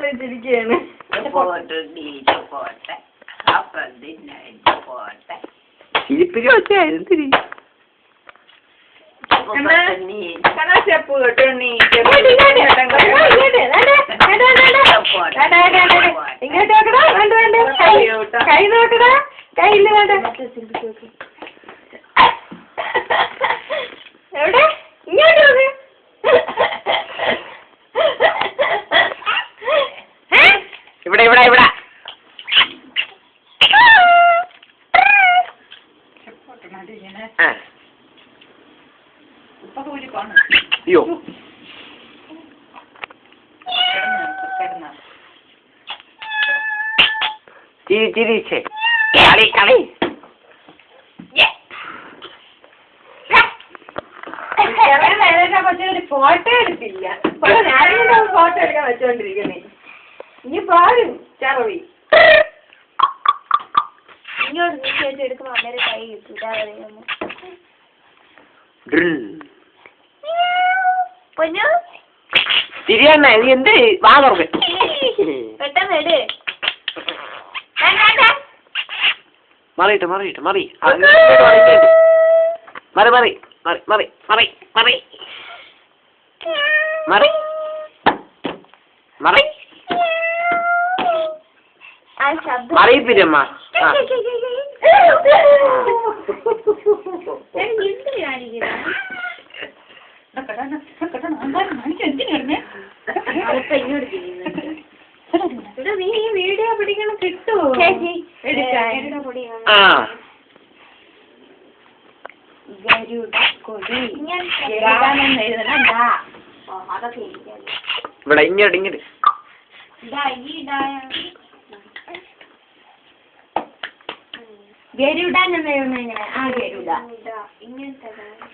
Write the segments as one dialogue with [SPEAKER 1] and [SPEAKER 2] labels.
[SPEAKER 1] വെച്ചിരിക്കുകയാണ്.
[SPEAKER 2] ഇരിപ്പിരി വെച്ചാ എന്തിരി
[SPEAKER 1] സ്റ്റെപ്പ് കേട്ടോ നീ ഇങ്ങോട്ട് നോക്കടാ. വേണ്ട വേണ്ട കൈ നോക്കടാ. കയ്യില് വേണ്ട. എവിടെ ഇങ്ങോട്ട് നോക്ക്.
[SPEAKER 2] ഇവിടെ ഇവിടെ ഇവിടെ അയ്യോ ചിരി ചിരിച്ചേ കളി കളി
[SPEAKER 1] പക്ഷെ ഒരു ഫോട്ടോ എടുത്തില്ല. ഞാനിങ്ങനെ ഫോട്ടോ എടുക്കാൻ വെച്ചോണ്ടിരിക്കുന്നേ. ഇനി പാടും ചറവി
[SPEAKER 3] ഇങ്ങോട്ട് നീ ചേച്ചി എടുക്കുമ്പോ അന്നേരം കൈ കിട്ടൂല. പൊന്നു
[SPEAKER 2] തിരിയണ്ണ നീ എന്ത് വാ തുറക്ക്
[SPEAKER 3] പെട്ടെന്ന് എട്.
[SPEAKER 2] മറിയിട്ട് മറിയിട്ട് മറി മറി മറി മറി മറി മറി മറി മറി മറി
[SPEAKER 3] ആ ശബ്ദം
[SPEAKER 2] മറിയിപ്പില്ലമ്മ
[SPEAKER 3] എന്ത് കാണിക്കുന്ന
[SPEAKER 1] നീ ഈ വീഡിയോ പിടിക്കണം കിട്ടുമോ?
[SPEAKER 3] അതൊക്കെ എനിക്കറിയാം.
[SPEAKER 2] ഇവിടെ ഇങ്ങോട്ട് ഇങ്ങോട്ട്
[SPEAKER 1] ഗരുഡാനെന്നാ ആ ഗരുഡ
[SPEAKER 3] ഇങ്ങനത്തെ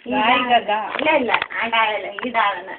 [SPEAKER 1] ഇല്ല ഇല്ല ഇതാണ്